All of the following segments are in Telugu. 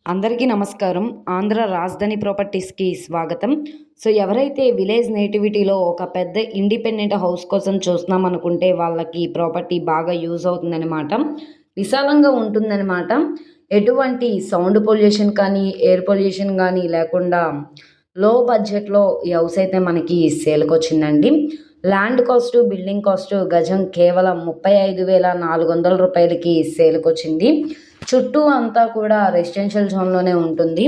అందరికీ నమస్కారం. ఆంధ్ర రాజధాని ప్రాపర్టీస్‌కి స్వాగతం. ఎవరైతే విలేజ్ నేటివిటీలో ఒక పెద్ద ఇండిపెండెంట్ హౌస్ కోసం చూస్తున్నామనుకుంటే వాళ్ళకి ప్రాపర్టీ బాగా యూజ్ అవుతుందనమాట. విశాలంగా ఉంటుందనమాట. ఎటువంటి సౌండ్ పొల్యూషన్ కానీ, ఎయిర్ పొల్యూషన్ గానీ లేకుండా లో బడ్జెట్‌లో ఈ హౌస్ అయితే మనకి సేల్‌కొచ్చిందండి. ల్యాండ్ కాస్టు, బిల్డింగ్ కాస్టు గజం కేవలం రూ. 35,400కి సేల్‌కొచ్చింది. చుట్టూ అంతా కూడా రెసిడెన్షియల్ జోన్‌లోనే ఉంటుంది.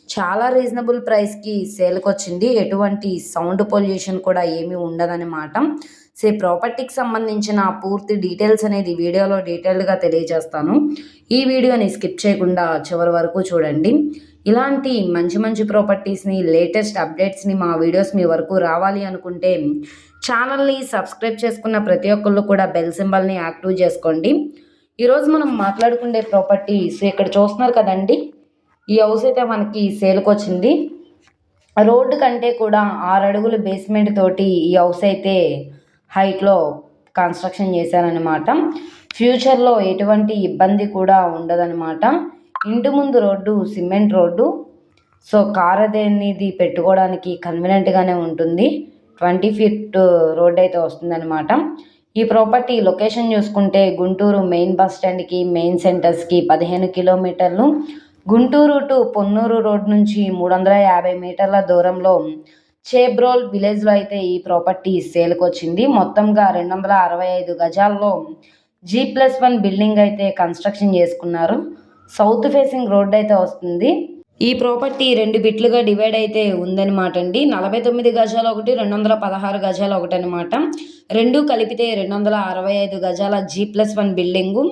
చాలా రీజనబుల్ ప్రైస్‌కి సేల్‌కొచ్చింది. ఎటువంటి సౌండ్ పొల్యూషన్ కూడా ఏమీ ఉండదనమాట. ప్రాపర్టీకి సంబంధించిన పూర్తి డీటెయిల్స్ అనేది వీడియోలో డీటెయిల్డ్‌గా తెలియజేస్తాను. ఈ వీడియోని స్కిప్ చేయకుండా చివరి వరకు చూడండి. ఇలాంటి మంచి మంచి ప్రాపర్టీస్‌ని, లేటెస్ట్ అప్డేట్స్‌ని మా వీడియోస్ మీ వరకు రావాలి అనుకుంటే ఛానల్‌ని సబ్స్క్రైబ్ చేసుకున్న ప్రతి ఒక్కళ్ళు కూడా బెల్ సింబల్‌ని యాక్టివ్ చేసుకోండి. ఈరోజు మనం మాట్లాడుకునే ప్రాపర్టీ ఇక్కడ చూస్తున్నారు కదండి. ఈ హౌస్ అయితే మనకి సేల్‌కొచ్చింది. రోడ్డు కంటే కూడా 6 అడుగులు బేస్మెంట్ తోటి ఈ హౌస్ అయితే హైట్‌లో కన్స్ట్రక్షన్ చేశారనమాట. ఫ్యూచర్‌లో ఎటువంటి ఇబ్బంది కూడా ఉండదనమాట. ఇంటి ముందు రోడ్డు సిమెంట్ రోడ్డు. కార్ అనేది పెట్టుకోవడానికి కన్వీనియంట్‌గానే ఉంటుంది. 20 ఫీట్ రోడ్ అయితే వస్తుందనమాట. ఈ ప్రాపర్టీ లొకేషన్ చూసుకుంటే గుంటూరు మెయిన్ బస్ స్టాండ్‌కి, మెయిన్ సెంటర్స్‌కి 15 కిలోమీటర్లు. గుంటూరు టు పొన్నూరు రోడ్ నుంచి 350 మీటర్ల దూరంలో చేబ్రోల్ విలేజ్‌లో అయితే ఈ ప్రాపర్టీ సేల్‌కొచ్చింది. మొత్తంగా 265 గజాల్లో G+1 బిల్డింగ్ అయితే కన్స్ట్రక్షన్ చేసుకున్నారు. సౌత్ ఫేసింగ్ రోడ్ అయితే వస్తుంది. ఈ ప్రాపర్టీ 2 బిట్లుగా డివైడ్ అయితే ఉందనమాట అండి. 49 గజాలు ఒకటి, 216 గజాలు ఒకటనమాట. 2 కలిపితే 265 గజాల G+1 బిల్డింగు.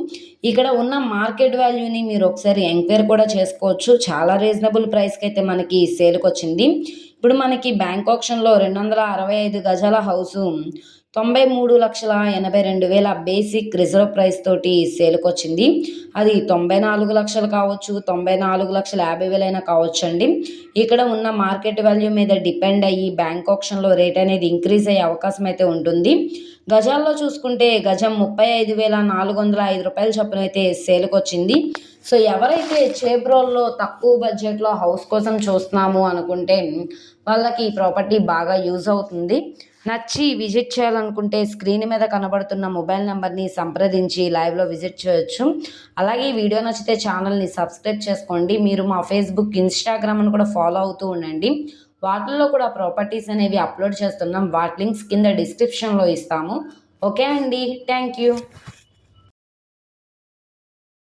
ఇక్కడ ఉన్న మార్కెట్ వాల్యూని మీరు ఒకసారి ఎంక్వైరీ కూడా చేసుకోవచ్చు. చాలా రీజనబుల్ ప్రైస్‌కి అయితే మనకి సేల్‌కొచ్చింది. ఇప్పుడు మనకి బ్యాంక్ ఆక్షన్‌లో 265 గజాల హౌసు 93,82,000 బేసిక్ రిజర్వ్ ప్రైస్ తోటి సేల్‌కొచ్చింది. అది 94 లక్షలు కావచ్చు, 94,50,000 అయినా కావచ్చండి. ఇక్కడ ఉన్న మార్కెట్ వాల్యూ మీద డిపెండ్ అయ్యి బ్యాంక్ ఆక్షన్‌లో రేట్ అనేది ఇంక్రీజ్ అయ్యే అవకాశం అయితే ఉంటుంది. గజాల్లో చూసుకుంటే గజం రూ. 35,405 చొప్పున అయితే సేల్‌కొచ్చింది. ఎవరైతే చేబ్రోల్లో తక్కువ బడ్జెట్‌లో హౌస్ కోసం చూస్తున్నాము అనుకుంటే వాళ్ళకి ఈ ప్రాపర్టీ బాగా యూజ్ అవుతుంది. నచ్చి విజిట్ చేయాలనుకుంటే స్క్రీన్ మీద కనబడుతున్న మొబైల్ నెంబర్ని సంప్రదించి లైవ్లో విజిట్ చేయొచ్చు. అలాగే ఈ వీడియో నచ్చితే ఛానల్ని సబ్స్క్రైబ్ చేసుకోండి. మీరు మా ఫేస్బుక్, ఇన్స్టాగ్రామ్ను కూడా ఫాలో అవుతూ ఉండండి. వాటిల్లో కూడా ప్రాపర్టీస్ అనేవి అప్లోడ్ చేస్తున్నాం. వాటి లింక్స్ కింద డిస్క్రిప్షన్లో ఇస్తాము. ఓకే అండి, థ్యాంక్ యూ.